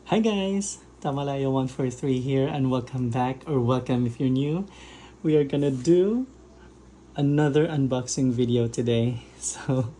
Hi guys, Tamalayo143 here and welcome back, or welcome if you're new. We are gonna do another unboxing video today. So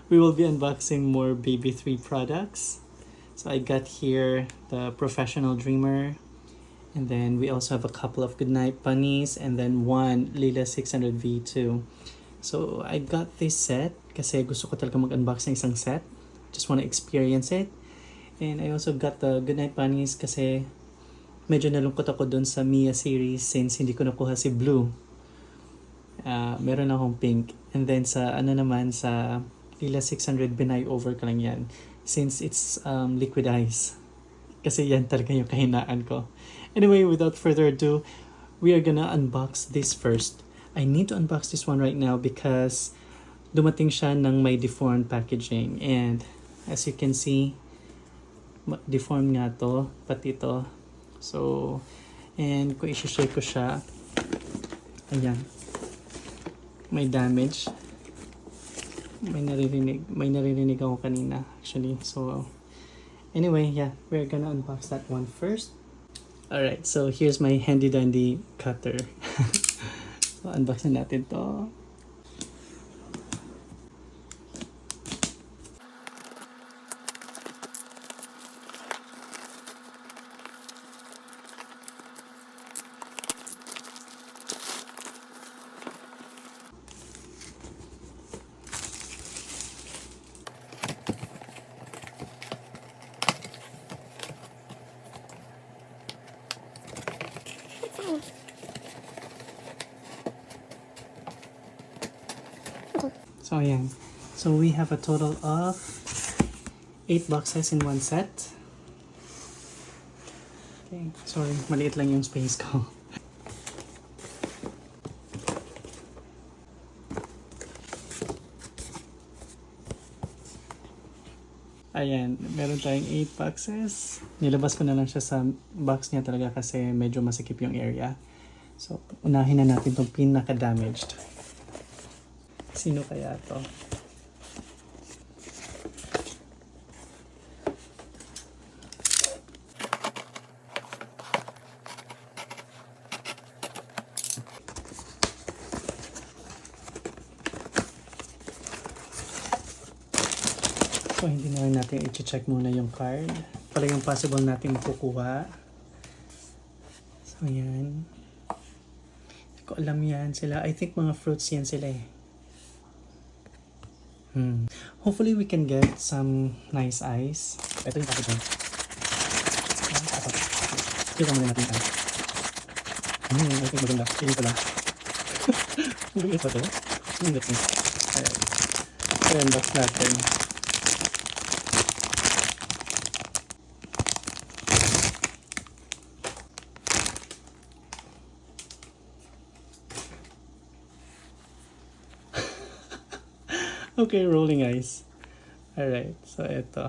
we will be unboxing more Baby 3 products. So I got here the Professional Dreamer, and then we also have a couple of Goodnight Bunnies, and then one Lila 600 V2. So I got this set kasi gusto ko talaga mag-unbox ng isang set. Just want to experience it. And I also got the Goodnight Bunnies kasi medyo nalungkot ako dun sa Mia series since hindi ko nakuha si Blue. Meron akong pink. And then sa sa Lila 600, binay over ko lang yan. Since it's liquid ice. Kasi yan talaga yung kahinaan ko. Anyway, without further ado, we are gonna unbox this first. I need to unbox this one right now because dumating siya ng may deformed packaging. And as you can see, deformed nga to, pati to. So, and kung isi-share ko siya, ayan, may damage. May naririnig ako kanina, actually. So, anyway, yeah, we're gonna unbox that one first. Alright, so here's my handy-dandy cutter. So, unbox na natin to. So ayan. So we have a total of 8 boxes in one set. Okay, sorry, maliit lang yung space ko. Ayan, meron tayong 8 boxes. Nilabas ko na lang siya sa box niya talaga kasi medyo masikip yung area. So, unahin na natin itong pinaka-damaged. Sino kaya to? So, hindi na lang natin i-check muna yung card. Pala yung possible natin makukuha. So, yan. Hindi ko alam yan sila. I think mga fruits yan sila eh. Hopefully we can get some nice ice. Ito yung packet mo. Ito muna natin ice. I think maganda. Pili ko lang. Hindi ito to. Hindi ito. Ayan. Ayan, box natin. Okay, rolling eyes. Alright, so ito.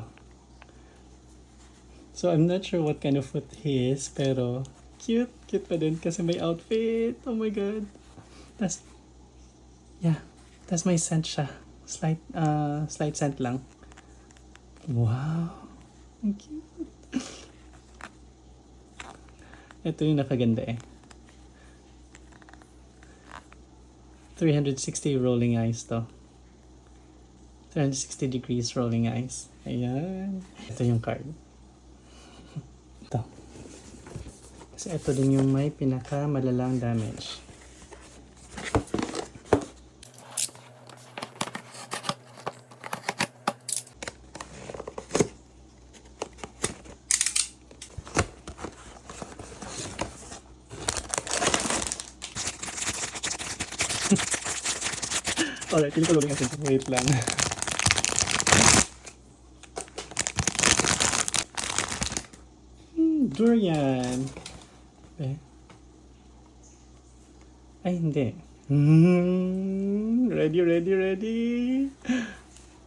So I'm not sure what kind of food he is, pero cute. Cute pa din kasi may outfit. Oh my god. That's my scent siya. Slight scent lang. Wow. Ang cute. Ito yung nakaganda eh. 360 rolling eyes to. 360 degrees rolling eyes. Ayan. Ito yung card. Ito. Kasi ito din yung may pinakamalalang damage. Alright, hindi ko lulong natin. Wait lang. Durian. Eh? Ay, hindi. Ready.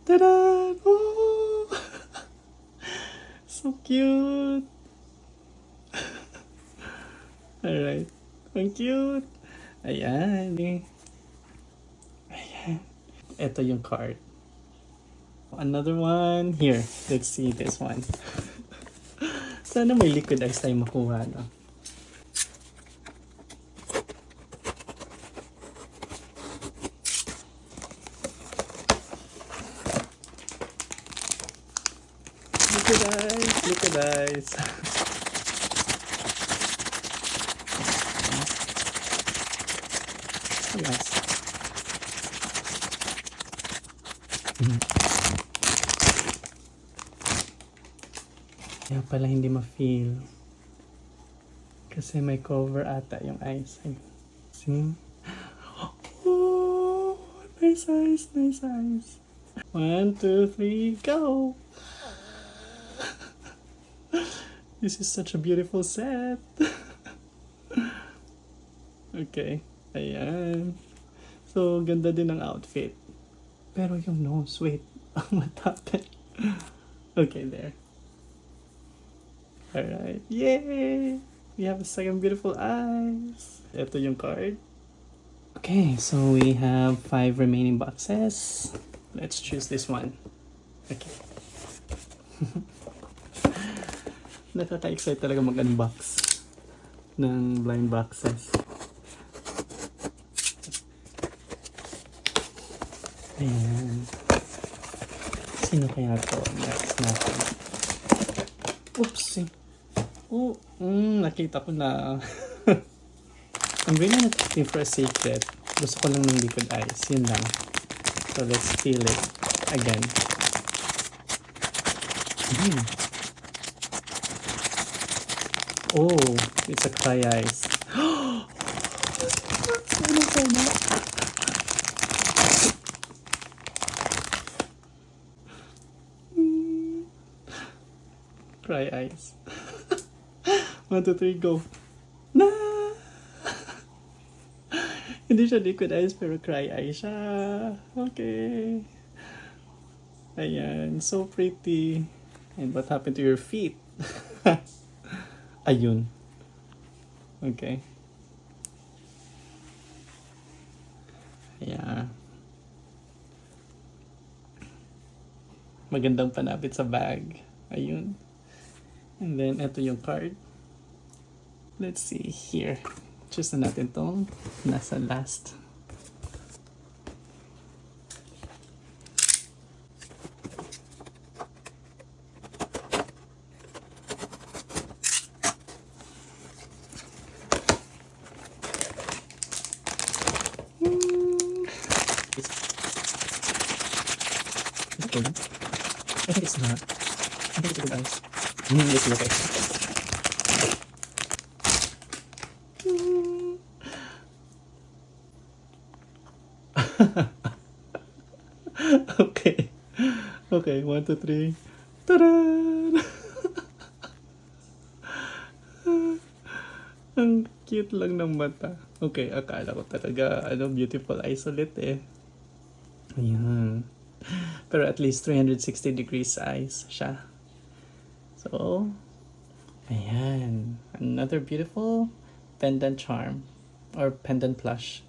Tada! Oh! So cute. Alright. Ang cute. Ayan. Ayan. Ito yung card. Another one. Here. Let's see this one. Sana may liquid ice tayo makuha, no? Liquid ice, liquid ice. Nice. Kaya pala hindi ma-feel. Kasi may cover ata yung ice. See? Oh, nice ice, nice ice. 1, 2, 3, go! This is such a beautiful set. Okay, ayan. So, ganda din ang outfit. Pero yung nose, wait. What happened? Okay, there. Alright, yay! We have a second beautiful eyes. Ito yung card. Okay, so we have 5 remaining boxes. Let's choose this one. Okay. Nakaka-excite talaga mag-unbox ng blind boxes. Ayan. Sino kaya to? Next natin. Oopsie. Oh, nakita ko na. I'm really not looking for a secret. Gusto ko lang ng liquid ice. Yun lang. So let's feel it again. Oh, it's a cry ice. Cry ice. 1, 2, 3, go. Na! Hindi siya liquid ice pero cry ice siya. Okay. Ayan, so pretty. And what happened to your feet? Ayun. Okay. Ayan. Magandang panapit sa bag. Ayun. And then, ito yung card. Let's see here. Choose na natin tong nasa last. I think it's not. I think it's good ice. Let's look at it. Okay. Okay, 1, 2, 3. Ta-da! Ang cute lang ng mata. Okay, akala ko talaga, beautiful eyes ulit eh. Ayan. Pero at least 360 degrees eyes siya. So, ayan. Another beautiful pendant charm or pendant plush.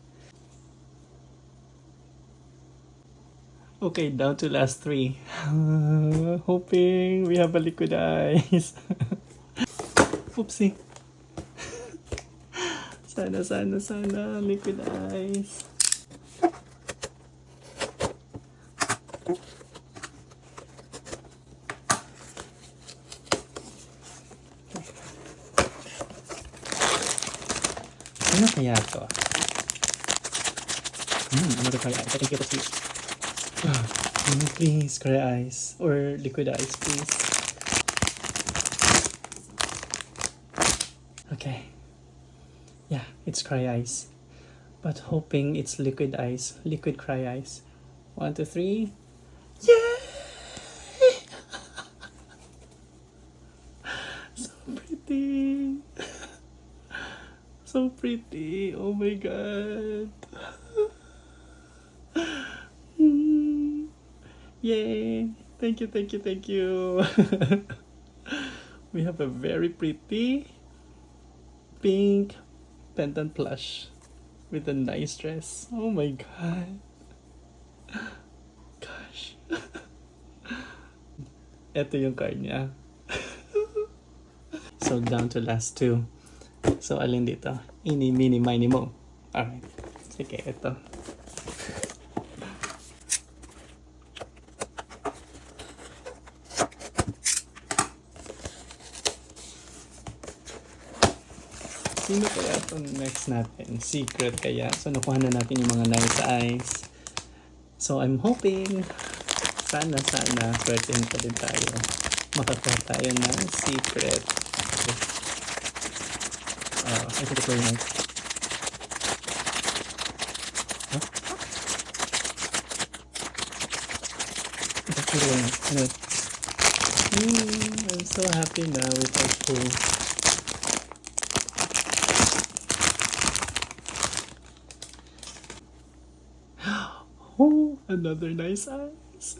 Okay, down to last 3. Hoping we have a liquid eyes. Oopsie. Sana liquid eyes. Ano kaya to? Another cry ice. I think it was here. Please, cry ice. Or liquid ice, please. Okay. Yeah, it's cry ice. But hoping it's liquid ice. Liquid cry ice. 1, 2, 3. Yay! So pretty. So pretty. Oh my god. Yay. Thank you, thank you, thank you. We have a very pretty pink pendant plush with a nice dress. Oh my god. Gosh. Ito yung card niya. So down to last two. So alin dito? Ini, mini, mini, mo. Alright. Sige, ito. Sino kaya itong next natin? Secret kaya. So, nakuha na natin yung mga nice eyes. So, I'm hoping, sana, swertein pa din tayo. Makakuha tayo ng secret. I think it's very nice. Huh? That's really nice. Anyway. I'm so happy now with our pool. Oh, another nice eyes.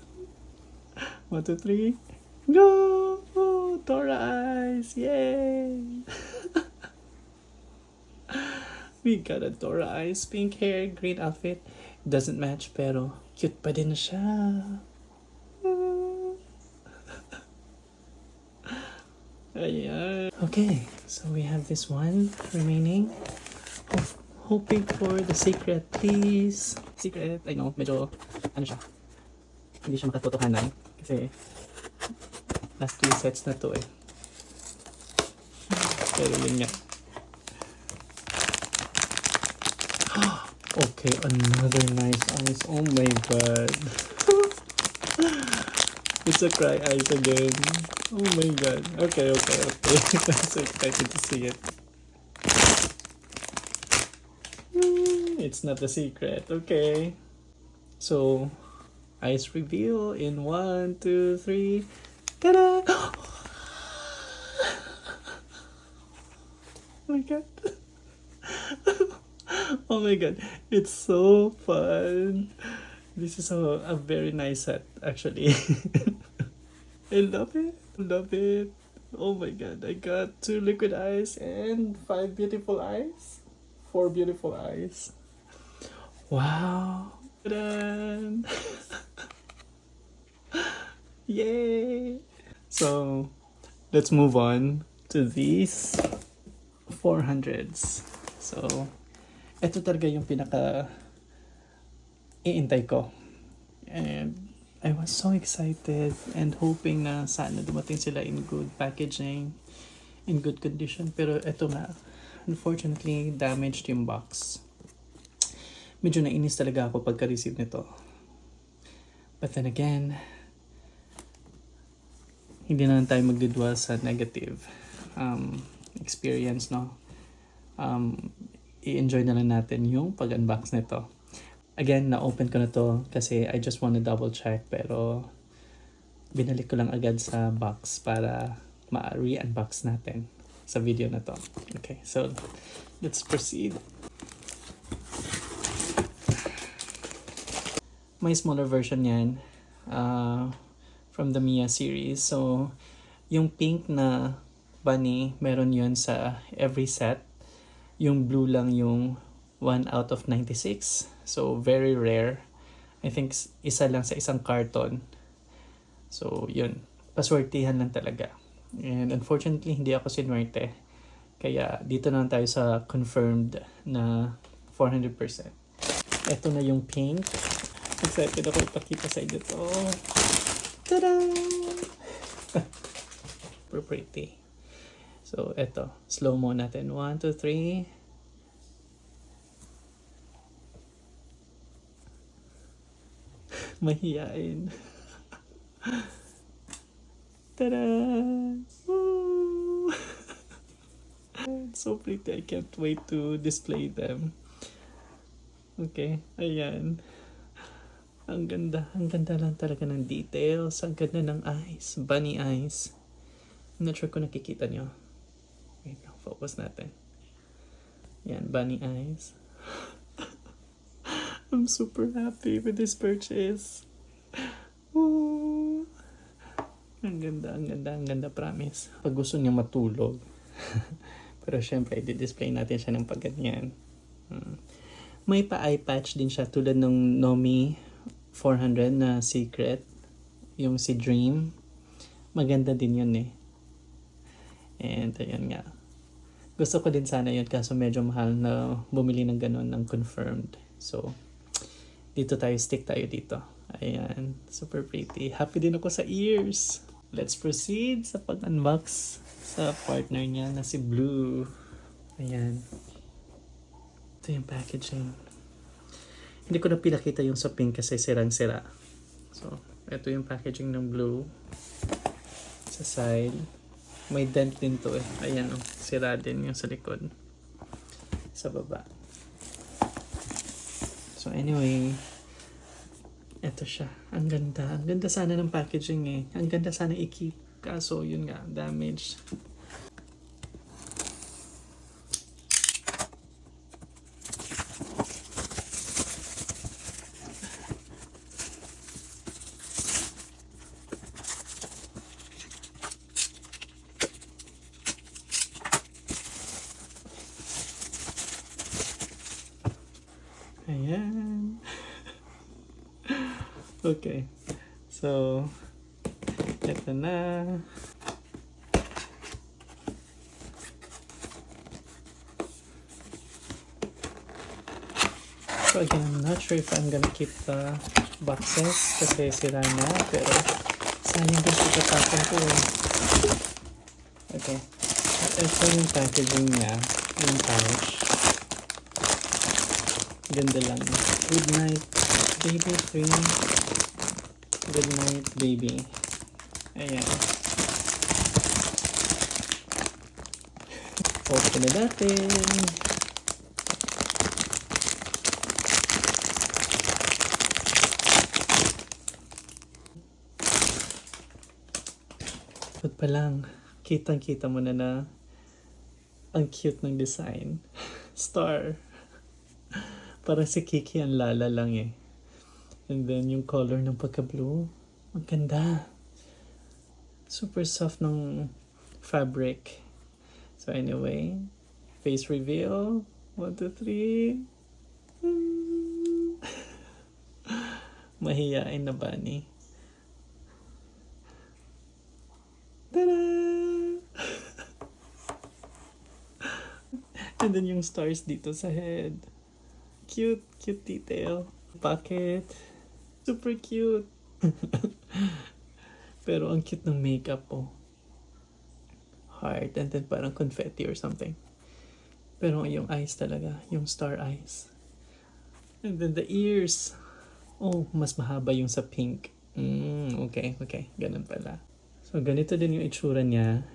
1, 2, 3. Go! Oh, Dora eyes. Yay! We got a Dora eyes. Pink hair, green outfit. Doesn't match pero cute pa din na siya. Ayan. Okay, so we have this one remaining. Hoping for the secret, please. Secret, I know, medyo, ano siya, hindi siya makatotohanan. Kasi, last 2 sets na to eh. Pero yun nga. Okay, another nice eyes. Oh my god. It's a cry eyes again. Oh my god. Okay. I'm so excited to see it. It's not a secret. Okay. So, eyes reveal in 1, 2, 3. Ta-da! Oh my god. Oh my god. It's so fun. This is a very nice set, actually. I love it. Love it. Oh my god. I got 2 liquid eyes and 5 beautiful eyes. 4 beautiful eyes. Wow. Ta-da! Yay! So, let's move on to these 400s. So, ito talaga yung pinaka iintay ko. And I was so excited and hoping na sana dumating sila in good packaging, in good condition. Pero ito nga, unfortunately, damaged yung box. Medyo nainis talaga ako pagka-receive nito. But then again, hindi na lang tayo magdidwell sa negative experience, no? I-enjoy na lang natin yung pag-unbox nito. Again, na-open ko na to kasi I just want to double check, pero binalik ko lang agad sa box para ma-re-unbox natin sa video na to. Okay, so let's proceed. May smaller version yan from the Mia series. So, yung pink na bunny, meron yun sa every set. Yung blue lang yung 1 out of 96. So, very rare. I think isa lang sa isang carton. So, yun. Paswertihan lang talaga. And unfortunately, hindi ako sinwerte. Kaya, dito na lang tayo sa confirmed na 400%. Ito na yung pink. Excited ako ipakita sa inyo to. Ta-da! Super pretty. So, eto. Slow-mo natin. 1, 2, 3. Mahiyain. Ta-da! Woo! It's so pretty. I can't wait to display them. Okay. Ayan. Ang ganda lang talaga ng details. Ang ganda ng eyes. Bunny eyes. I'm not sure kung nakikita nyo. Wait, focus natin. Yan, bunny eyes. I'm super happy with this purchase. Woo! Ang ganda, promise. Pag gusto niya matulog. Pero syempre, i-display natin siya ng pagganyan. May pa-eye patch din siya tulad ng Nomi 400 na secret. Yung si Dream. Maganda din yun eh. And ayun nga. Gusto ko din sana yun kaso medyo mahal na bumili ng ganun ng confirmed. So, dito tayo, stick tayo dito. Ayan, super pretty. Happy din ako sa ears. Let's proceed sa pag-unbox sa partner niya na si Blue. Ayan. Ito yung packaging. Hindi ko na pinakita yung sa pink kasi sirang-sira. So, ito yung packaging ng Blue. Sa side. May dent din to eh. Ayan o. Sira din yung sa likod. Sa baba. So anyway. Ito siya. Ang ganda. Ang ganda sana ng packaging eh. Ang ganda sana i-keep. Kaso yun nga. Damaged. Ayan. Okay. So, ito na. So again, I'm not sure if I'm gonna keep the boxes kasi sira na. Pero, sayang din pagkatapon ko eh. Okay. Ito yung packaging niya. Yung pouch. Ganda lang. Good night, baby 3. Good night, baby. Ayan. Open na natin. Ba't pa lang, kitang-kita mo na ang cute ng design. Star. Parang si Kiki ang lala lang eh. And then yung color ng pagka-blue. Ang ganda. Super soft ng fabric. So anyway. Face reveal. 1, 2, 3. Mahiyain na bunny. Tada! And then yung stars dito sa head. Cute, cute detail. Pocket. Super cute. Pero ang cute ng makeup po. Heart and then parang confetti or something. Pero yung eyes talaga. Yung star eyes. And then the ears. Oh, mas mahaba yung sa pink. Okay. Ganun pala. So ganito din yung itsura niya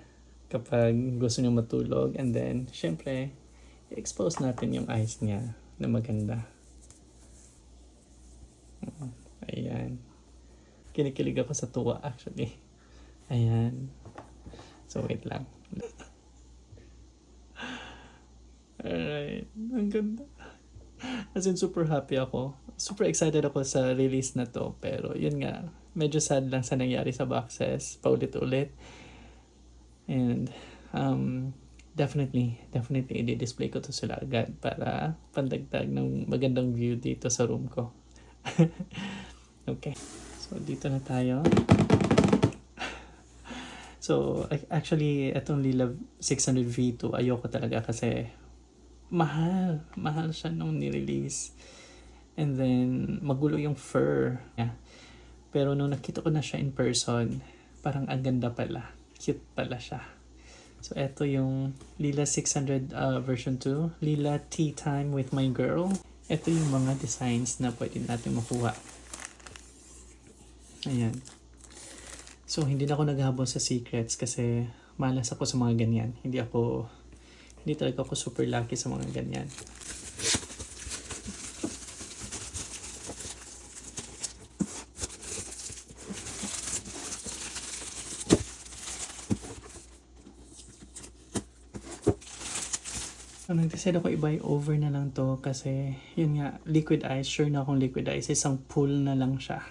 kapag gusto niyo matulog. And then, syempre, i-expose natin yung eyes niya na maganda. Ayan. Kinikilig ako sa tuwa actually. Ayan. So wait lang. Alright. Ang ganda. As in super happy ako. Super excited ako sa release na to. Pero yun nga. Medyo sad lang sa nangyari sa boxes. Paulit-ulit. And definitely i-display ko to sila agad para pandagdag ng magandang view dito sa room ko. Okay. So, dito na tayo. So, actually, itong Lila 600 V2, ayoko talaga kasi mahal. Mahal siya nung nirelease. And then, magulo yung fur. Yeah. Pero nung nakita ko na siya in person, parang ang ganda pala. Cute pala siya. So, ito yung Lila 600 version 2. Lila Tea Time with My Girl. Ito yung mga designs na pwede natin makuha. Ayan. So, hindi na ako naghabol sa secrets kasi malas ako sa mga ganyan. Hindi talaga ako super lucky sa mga ganyan. So, nag-decide ako i-buy over na lang to kasi yun nga, liquid ice. Sure na akong liquid ice. Isang pool na lang siya.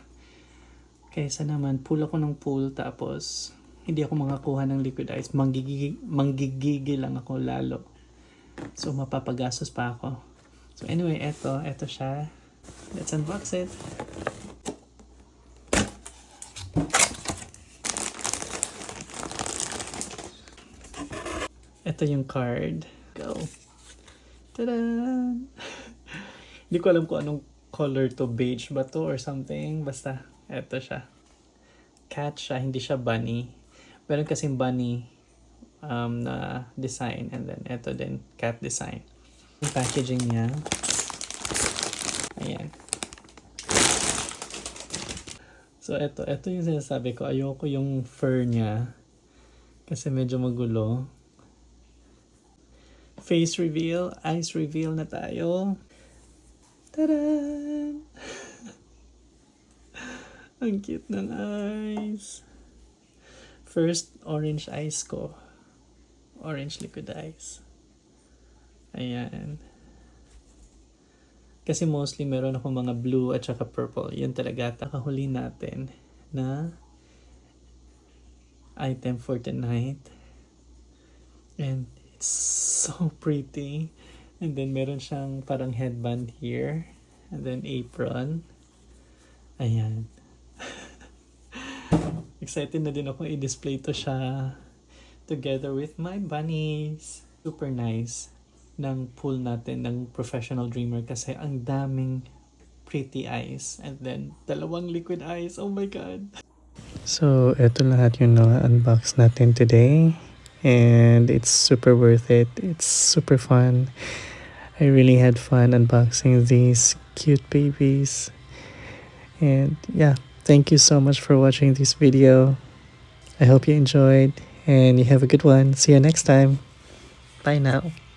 Kaysa naman, pool ako ng pool tapos hindi ako makakuha ng liquid ice. Manggigigil lang ako lalo. So, mapapagastos pa ako. So, anyway, eto siya. Let's unbox it. Ito yung card. Go. Tada! Hindi ko alam kung anong color to, beige ba to or something. Basta, ito siya. Cat siya, hindi siya bunny. Meron kasing bunny na design, and then ito din, cat design. Yung packaging niya. Ayan. So, ito yung sinasabi ko. Ayoko yung fur niya. Kasi medyo magulo. Face reveal, eyes reveal na tayo. Taran! Ang cute ng eyes. First, orange eyes ko. Orange liquid eyes. Ayan. Kasi mostly meron ako mga blue at saka purple. Yun talaga. Takahuli natin na item for tonight. And it's so pretty. And then meron siyang parang headband here. And then apron. Ayan. Excited na din ako i-display to siya together with my bunnies. Super nice ng pool natin ng Professional Dreamer kasi ang daming pretty eyes. And then, dalawang liquid eyes. Oh my God! So, eto lahat yung unbox natin today. And it's super worth it. It's super fun. I really had fun unboxing these cute babies. And yeah, thank you so much for watching this video. I hope you enjoyed and you have a good one. See you next time. Bye now.